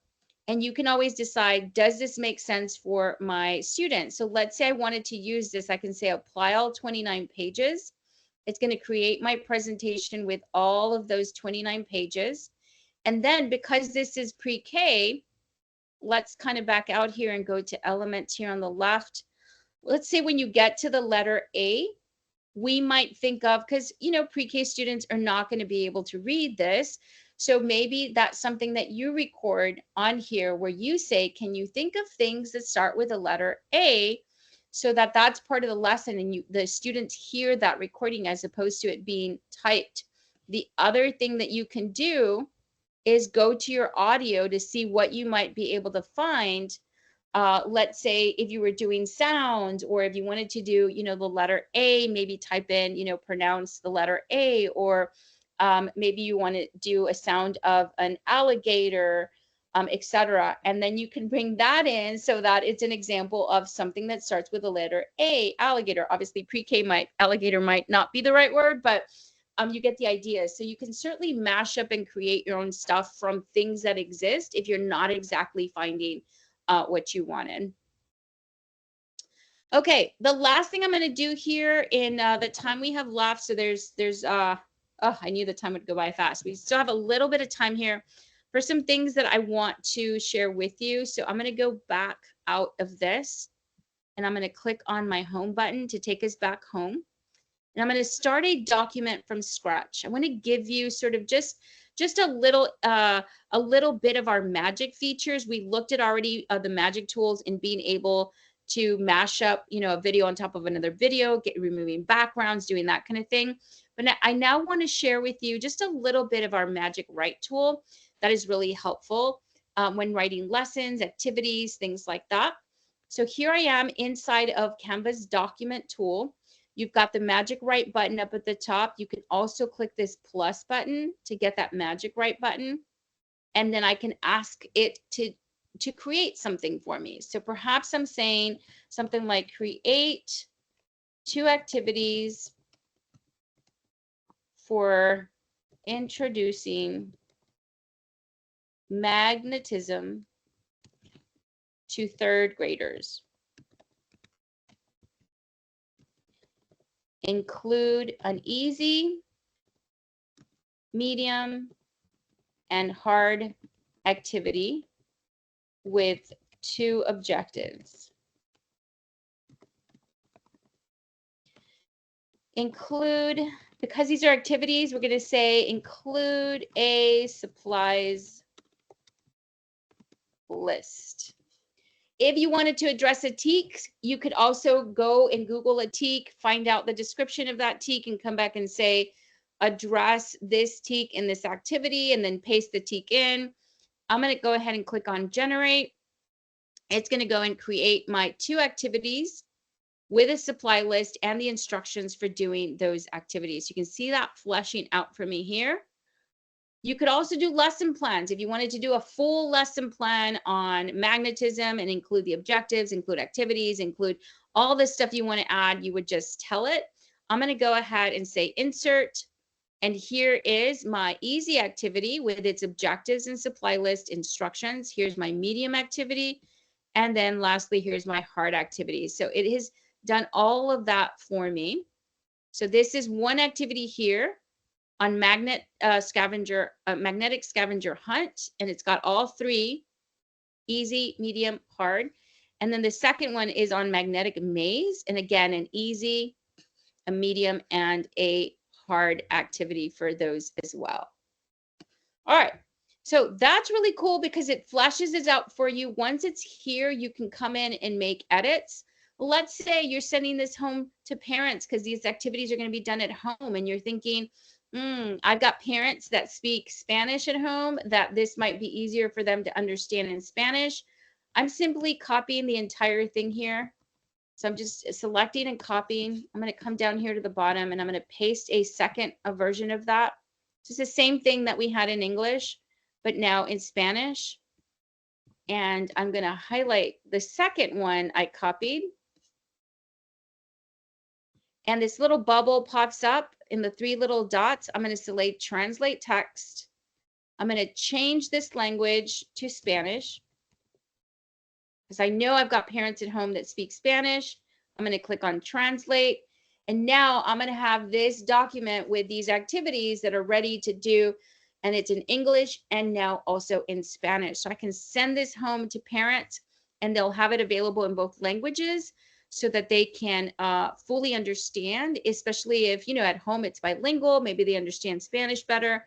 And you can always decide, does this make sense for my students? So let's say I wanted to use this. I can say apply all 29 pages. It's going to create my presentation with all of those 29 pages. And then because this is pre-K, let's kind of back out here and go to elements here on the left. Let's say when you get to the letter A, we might think of, because, pre-K students are not going to be able to read this. So maybe that's something that you record on here where you say, can you think of things that start with the letter A, so that that's part of the lesson and the students hear that recording as opposed to it being typed. The other thing that you can do is go to your audio to see what you might be able to find. Let's say if you were doing sound, or if you wanted to do, the letter A, maybe type in, pronounce the letter A, or maybe you want to do a sound of an alligator, etc. And then you can bring that in so that it's an example of something that starts with the letter A, alligator. Obviously, pre-K alligator might not be the right word, but you get the idea. So you can certainly mash up and create your own stuff from things that exist if you're not exactly finding what you wanted. Okay, the last thing I'm going to do here in the time we have left. So I knew the time would go by fast. We still have a little bit of time here for some things that I want to share with you. So I'm going to go back out of this, and I'm going to click on my home button to take us back home. And I'm going to start a document from scratch. I want to give you sort of just a little bit of our magic features. We looked at already the magic tools in being able to mash up, a video on top of another video, removing backgrounds, doing that kind of thing. But I now want to share with you just a little bit of our magic write tool that is really helpful when writing lessons, activities, things like that. So here I am inside of Canva's document tool. You've got the magic write button up at the top. You can also click this plus button to get that magic write button. And then I can ask it to create something for me. So perhaps I'm saying something like create 2 activities for introducing magnetism to 3rd graders. Include an easy, medium, and hard activity with 2 objectives. Include, because these are activities, we're going to say include a supplies list. If you wanted to address a teak, you could also go and Google a teak, find out the description of that teak, and come back and say, address this teak in this activity, and then paste the teak in. I'm going to go ahead and click on generate. It's going to go and create my 2 activities with a supply list and the instructions for doing those activities. You can see that fleshing out for me here. You could also do lesson plans. If you wanted to do a full lesson plan on magnetism and include the objectives, include activities, include all the stuff you want to add, you would just tell it. I'm going to go ahead and say insert. And here is my easy activity with its objectives and supply list instructions. Here's my medium activity. And then lastly, here's my hard activity. So it has done all of that for me. So this is one activity here on magnetic scavenger hunt, and it's got all 3, easy, medium, hard. And then the second one is on magnetic maze, and again, an easy, a medium, and a hard activity for those as well. All right, so that's really cool because it flashes it out for you. Once it's here, you can come in and make edits. Let's say you're sending this home to parents because these activities are going to be done at home, and you're thinking, I've got parents that speak Spanish at home, that this might be easier for them to understand in Spanish. I'm simply copying the entire thing here. So I'm just selecting and copying. I'm going to come down here to the bottom, and I'm going to paste a second version of that. It's the same thing that we had in English, but now in Spanish. And I'm going to highlight the second one I copied. And this little bubble pops up in the 3 little dots. I'm going to select translate text. I'm going to change this language to Spanish because I know I've got parents at home that speak Spanish. I'm going to click on translate. And now I'm going to have this document with these activities that are ready to do. And it's in English and now also in Spanish. So I can send this home to parents and they'll have it available in both languages, so that they can fully understand, especially if, at home it's bilingual, maybe they understand Spanish better,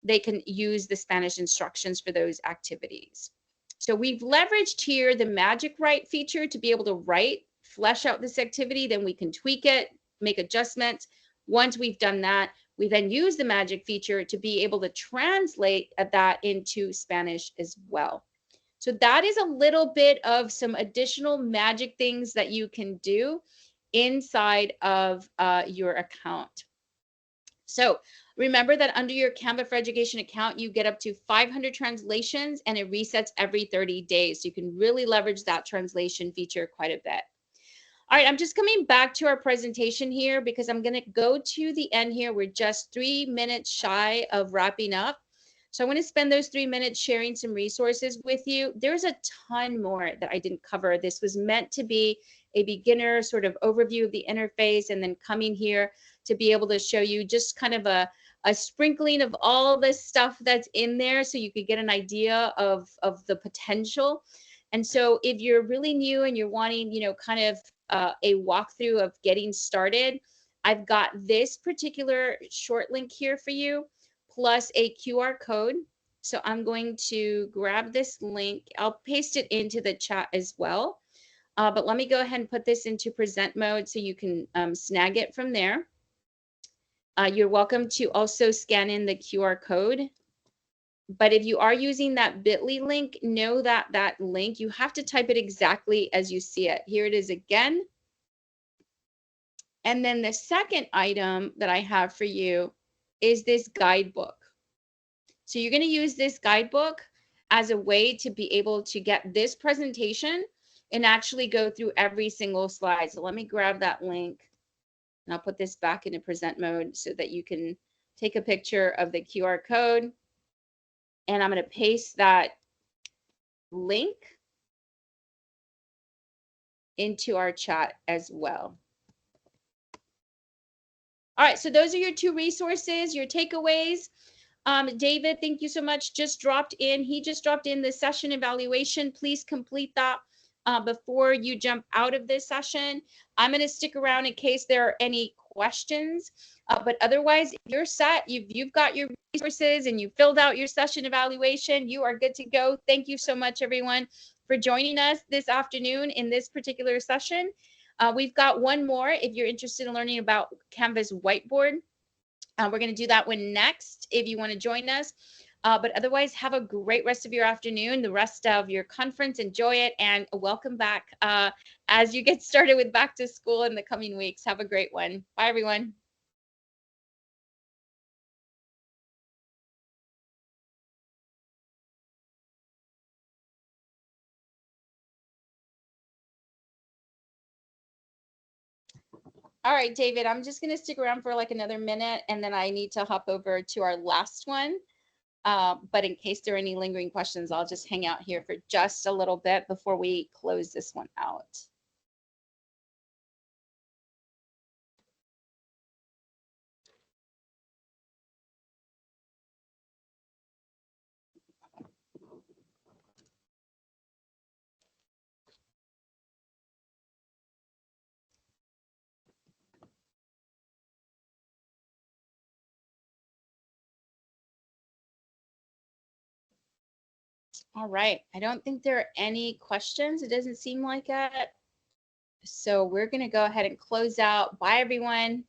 they can use the Spanish instructions for those activities. So we've leveraged here the magic write feature to be able to write, flesh out this activity, then we can tweak it, make adjustments. Once we've done that, we then use the magic feature to be able to translate that into Spanish as well. So that is a little bit of some additional magic things that you can do inside of your account. So remember that under your Canva for Education account, you get up to 500 translations and it resets every 30 days. So you can really leverage that translation feature quite a bit. All right, I'm just coming back to our presentation here because I'm going to go to the end here. We're just 3 minutes shy of wrapping up. So I want to spend those 3 minutes sharing some resources with you. There's a ton more that I didn't cover. This was meant to be a beginner sort of overview of the interface, and then coming here to be able to show you just kind of a sprinkling of all this stuff that's in there so you could get an idea of the potential. And so if you're really new and you're wanting, kind of a walkthrough of getting started, I've got this particular short link here for you, plus a QR code. So I'm going to grab this link. I'll paste it into the chat as well. But let me go ahead and put this into present mode so you can snag it from there. You're welcome to also scan in the QR code. But if you are using that bit.ly link, know that that link, you have to type it exactly as you see it. Here it is again. And then the second item that I have for you is this guidebook. So you're going to use this guidebook as a way to be able to get this presentation and actually go through every single slide. So let me grab that link and I'll put this back into present mode so that you can take a picture of the QR code. And I'm going to paste that link into our chat as well. All right, so those are your 2 resources, your takeaways. David, thank you so much. Just dropped in. He just dropped in the session evaluation. Please complete that before you jump out of this session. I'm going to stick around in case there are any questions. But otherwise, if you're set, you've got your resources and you filled out your session evaluation, you are good to go. Thank you so much, everyone, for joining us this afternoon in this particular session. We've got one more if you're interested in learning about Canva's whiteboard. We're going to do that one next if you want to join us. But otherwise, have a great rest of your afternoon, the rest of your conference. Enjoy it, and welcome back as you get started with back to school in the coming weeks. Have a great one. Bye, everyone. All right, David, I'm just going to stick around for like another minute, and then I need to hop over to our last one. But in case there are any lingering questions, I'll just hang out here for just a little bit before we close this one out. All right. I don't think there are any questions. It doesn't seem like it. So we're going to go ahead and close out. Bye, everyone.